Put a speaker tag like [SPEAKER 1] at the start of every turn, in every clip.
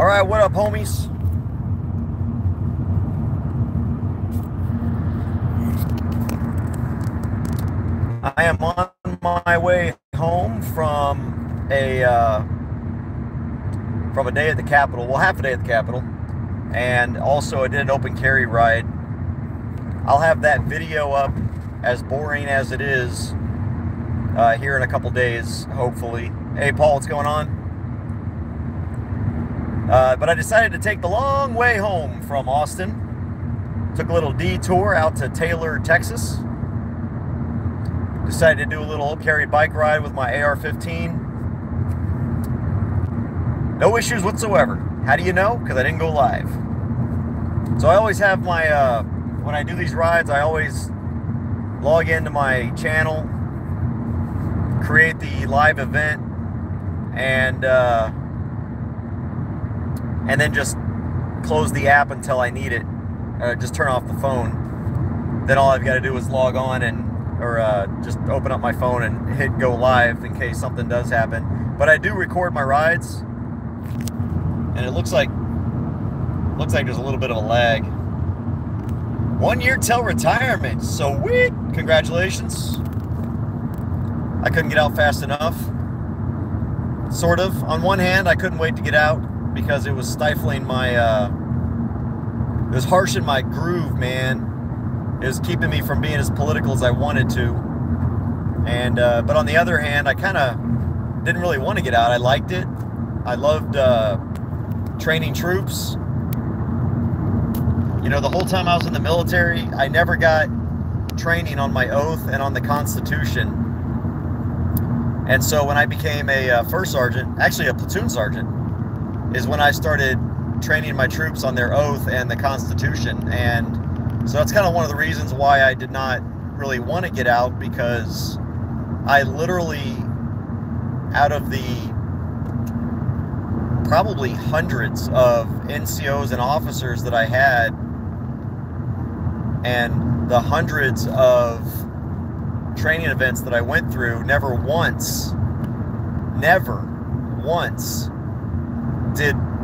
[SPEAKER 1] All right, what up, homies? I am on my way home from a day at the Capitol. Well, half a day at the Capitol, and also I did an open carry ride. I'll have that video up, as boring as it is, here in a couple days, hopefully. Hey, Paul, what's going on? But I decided to take the long way home from Austin. Took a little detour out to Taylor, Texas. Decided to do a little carry bike ride with my AR15. No issues whatsoever. How do you know? Because I didn't go live. So I always have my, when I do these rides, I always log into my channel, create the live event, and then just close the app until I need it. Just turn off the phone. Then all I've got to do is log on or just open up my phone and hit go live in case something does happen. But I do record my rides, and it looks like there's a little bit of a lag. 1 year till retirement. Sweet! Congratulations. I couldn't get out fast enough. Sort of. On one hand, I couldn't wait to get out because it was stifling my, it was harsh in my groove, man. It was keeping me from being as political as I wanted to. And, but on the other hand, I kind of didn't really want to get out. I liked it. I loved training troops. You know, the whole time I was in the military, I never got training on my oath and on the Constitution. And so when I became a first sergeant, actually a platoon sergeant, is when I started training my troops on their oath and the Constitution. And so that's kind of one of the reasons why I did not really want to get out, because I literally, out of the probably hundreds of NCOs and officers that I had, and the hundreds of training events that I went through, never once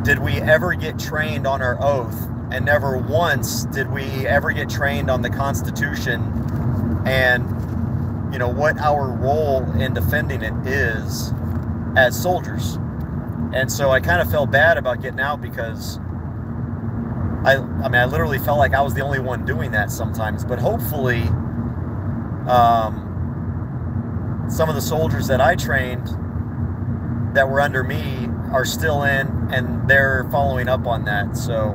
[SPEAKER 1] did we ever get trained on our oath, and never once did we ever get trained on the Constitution and, you know, what our role in defending it is as soldiers. And so I kind of felt bad about getting out, because I mean, I literally felt like I was the only one doing that sometimes. But hopefully, some of the soldiers that I trained that were under me are still in, and they're following up on that. So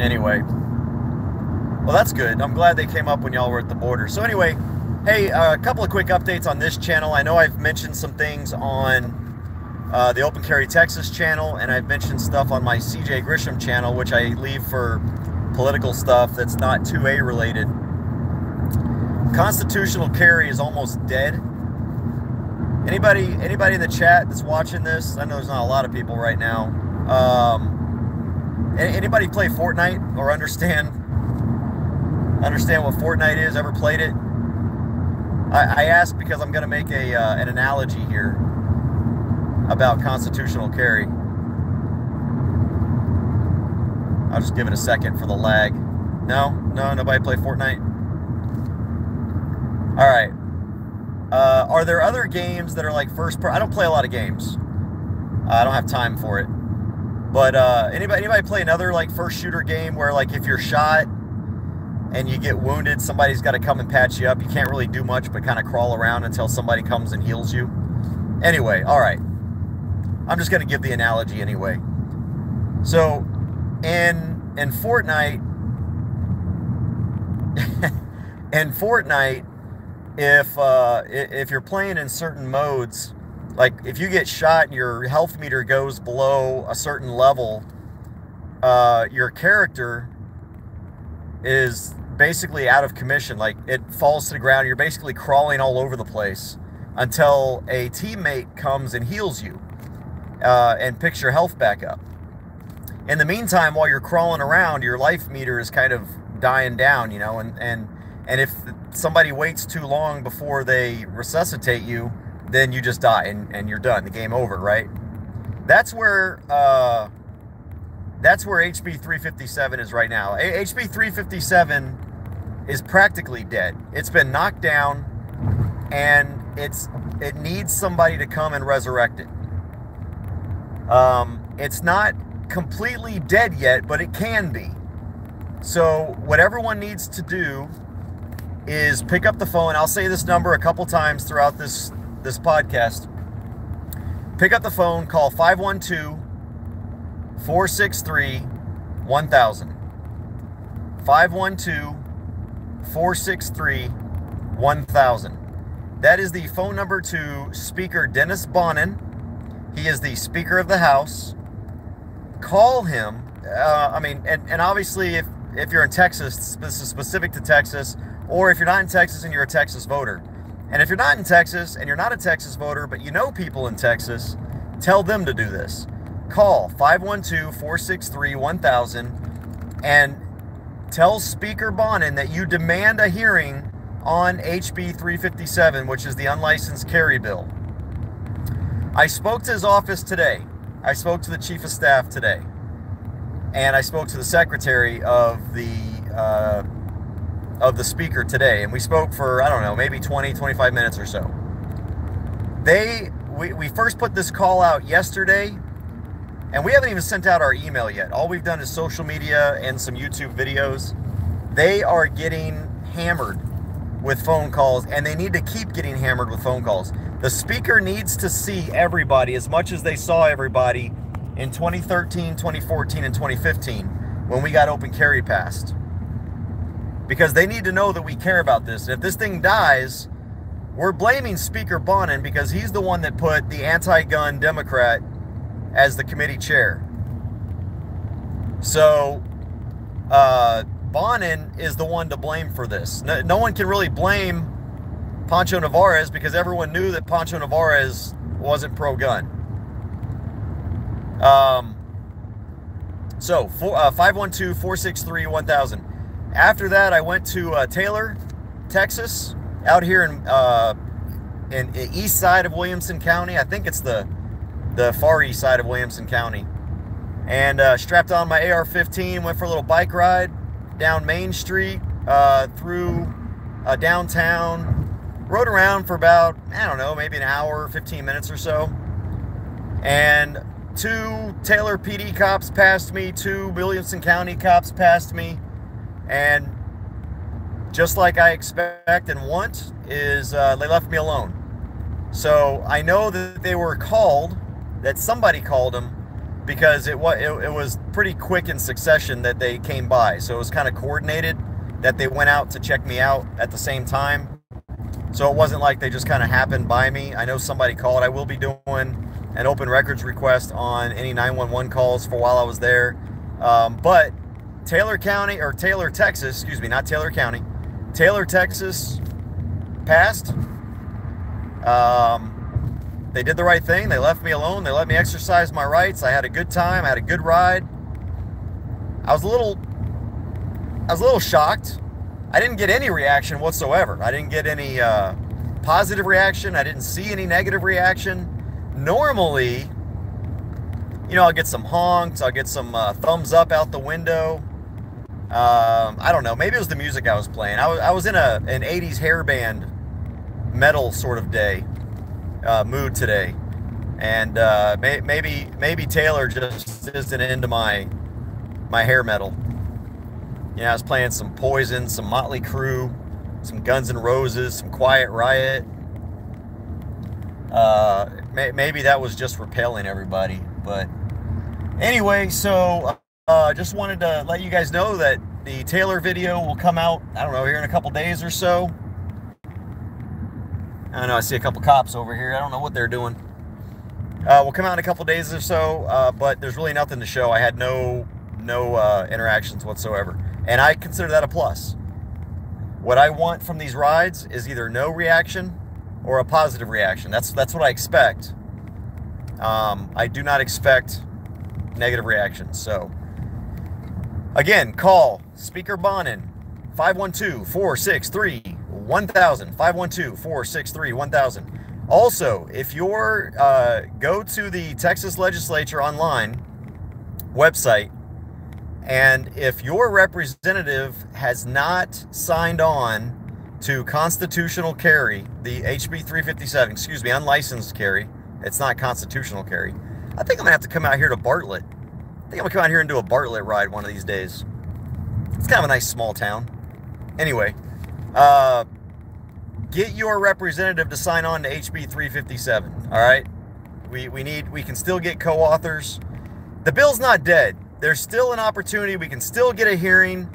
[SPEAKER 1] anyway, well, that's good. I'm glad they came up when y'all were at the border. So anyway, hey, a couple of quick updates on this channel. I know I've mentioned some things on the Open Carry Texas channel, and I've mentioned stuff on my CJ Grisham channel, which I leave for political stuff that's not 2A related. Constitutional carry is almost dead. Anybody in the chat that's watching this? I know there's not a lot of people right now. Anybody play Fortnite or understand what Fortnite is? Ever played it? I ask because I'm going to make an analogy here about constitutional carry. I'll just give it a second for the lag. No, nobody play Fortnite? All right. Are there other games that are like I don't play a lot of games. I don't have time for it. But anybody play another like first shooter game where, like, if you're shot and you get wounded, somebody's got to come and patch you up? You can't really do much but kind of crawl around until somebody comes and heals you. Anyway, all right. I'm just going to give the analogy anyway. So in Fortnite, if you're playing in certain modes, like if you get shot and your health meter goes below a certain level, your character is basically out of commission. Like, it falls to the ground. You're basically crawling all over the place until a teammate comes and heals you and picks your health back up. In the meantime, while you're crawling around, your life meter is kind of dying down, you know, and if somebody waits too long before they resuscitate you, then you just die and you're done. The game over, right? That's where HB 357 is right now. HB 357 is practically dead. It's been knocked down, and it needs somebody to come and resurrect it. It's not completely dead yet, but it can be. So what everyone needs to do is pick up the phone. I'll say this number a couple times throughout this podcast. Pick up the phone, call 512-463-1000. 512-463-1000. That is the phone number to Speaker Dennis Bonnen. He is the Speaker of the House. Call him. And obviously, if you're in Texas, this is specific to Texas, or if you're not in Texas and you're a Texas voter. And if you're not in Texas and you're not a Texas voter, but you know people in Texas, tell them to do this. Call 512-463-1000 and tell Speaker Bonnen that you demand a hearing on HB 357, which is the unlicensed carry bill. I spoke to his office today. I spoke to the Chief of Staff today. And I spoke to the Secretary of the Speaker today. And we spoke for, I don't know, maybe 20, 25 minutes or so. We first put this call out yesterday, and we haven't even sent out our email yet. All we've done is social media and some YouTube videos. They are getting hammered with phone calls, and they need to keep getting hammered with phone calls. The Speaker needs to see everybody as much as they saw everybody in 2013, 2014, and 2015 when we got open carry passed. Because they need to know that we care about this. And if this thing dies, we're blaming Speaker Bonnen because he's the one that put the anti-gun Democrat as the committee chair. So, Bonnen is the one to blame for this. No one can really blame Pancho Narvaez because everyone knew that Pancho Narvaez wasn't pro-gun. 512-463-1000. After that, I went to Taylor, Texas, out here in the east side of Williamson County. I think it's the far east side of Williamson County. And strapped on my AR15, went for a little bike ride down Main Street, through downtown. Rode around for about, I don't know, maybe an hour, 15 minutes or so. And 2 Taylor PD cops passed me, 2 Williamson County cops passed me. And just like I expect and want is they left me alone. So I know that they were called, that somebody called them, because it was pretty quick in succession that they came by. So it was kind of coordinated that they went out to check me out at the same time. So it wasn't like they just kind of happened by me. I know somebody called. I will be doing an open records request on any 911 calls for while I was there. But Taylor County, or Taylor, Texas, excuse me, not Taylor County, Taylor, Texas passed. They did the right thing. They left me alone. They let me exercise my rights. I had a good time. I had a good ride. I was a little shocked. I didn't get any reaction whatsoever. I didn't get any positive reaction. I didn't see any negative reaction. Normally, you know, I'll get some honks. I'll get some thumbs up out the window. I don't know. Maybe it was the music I was playing. I was in an 80s hair band metal sort of day mood today, and maybe Taylor just isn't into my hair metal. You know, I was playing some Poison, some Motley Crue, some Guns N' Roses, some Quiet Riot. Maybe that was just repelling everybody, but anyway, so just wanted to let you guys know that the Taylor video will come out, I don't know, here in a couple days or so. I don't know, I see a couple cops over here. I don't know what they're doing. Will come out in a couple days or so, but there's really nothing to show. I had no interactions whatsoever, and I consider that a plus. What I want from these rides is either no reaction or a positive reaction. That's what I expect. I do not expect negative reactions. So again, call Speaker Bonnen, 512-463-1000, 512-463-1000. Also, if you're, go to the Texas Legislature online website, and if your representative has not signed on to constitutional carry, the HB 357, excuse me, unlicensed carry, it's not constitutional carry. I think I'm gonna have to come out here to Bartlett. I think I'm gonna come out here and do a Bartlett ride one of these days. It's kind of a nice small town. Anyway, get your representative to sign on to HB 357, all right? We can still get co-authors. The bill's not dead. There's still an opportunity. We can still get a hearing.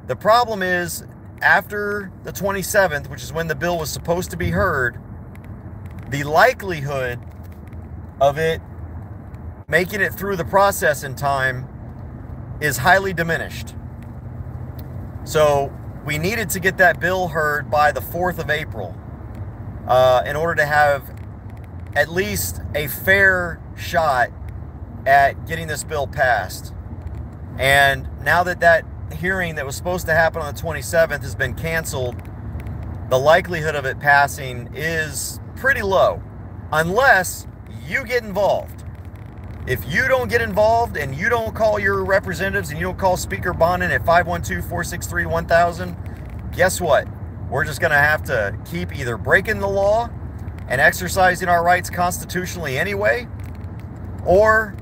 [SPEAKER 1] The problem is, after the 27th, which is when the bill was supposed to be heard, the likelihood of it making it through the process in time is highly diminished. So we needed to get that bill heard by the 4th of April in order to have at least a fair shot at getting this bill passed. And now that that hearing that was supposed to happen on the 27th has been canceled, the likelihood of it passing is pretty low, unless you get involved. If you don't get involved and you don't call your representatives and you don't call Speaker Bonin at 512-463-1000, guess what? We're just going to have to keep either breaking the law and exercising our rights constitutionally anyway, or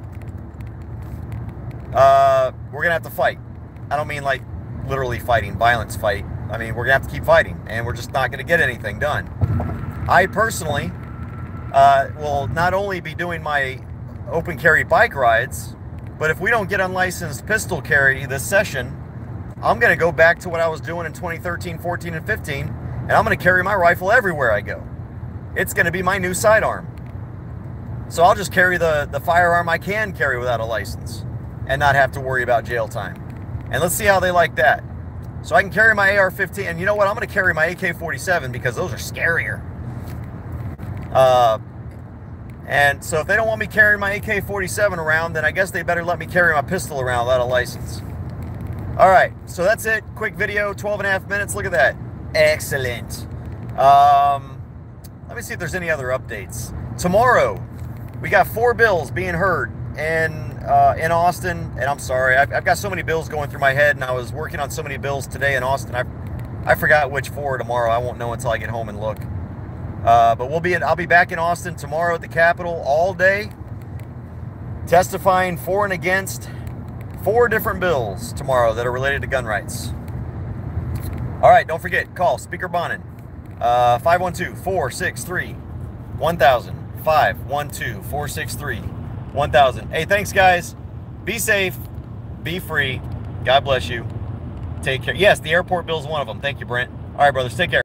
[SPEAKER 1] we're going to have to fight. I don't mean like literally fighting, violence fight. I mean, we're going to have to keep fighting, and we're just not going to get anything done. I personally will not only be doing my open carry bike rides, but if we don't get unlicensed pistol carry this session, I'm going to go back to what I was doing in 2013, 14, and 15, and I'm going to carry my rifle everywhere I go. It's going to be my new sidearm. So I'll just carry the firearm I can carry without a license and not have to worry about jail time. And let's see how they like that. So I can carry my AR15, and you know what? I'm going to carry my AK-47 because those are scarier. And so if they don't want me carrying my AK-47 around, then I guess they better let me carry my pistol around without a license. All right, so that's it. Quick video, 12.5 minutes. Look at that. Excellent. Let me see if there's any other updates. Tomorrow, we got 4 bills being heard in Austin. And I'm sorry, I've got so many bills going through my head, and I was working on so many bills today in Austin. I forgot which 4 tomorrow. I won't know until I get home and look. But I'll be back in Austin tomorrow at the Capitol all day, testifying for and against 4 different bills tomorrow that are related to gun rights. All right, don't forget, call Speaker Bonin, 512-463-1000, 512-463-1000. Hey, thanks, guys. Be safe, be free. God bless you. Take care. Yes, the airport bill is one of them. Thank you, Brent. All right, brothers, take care.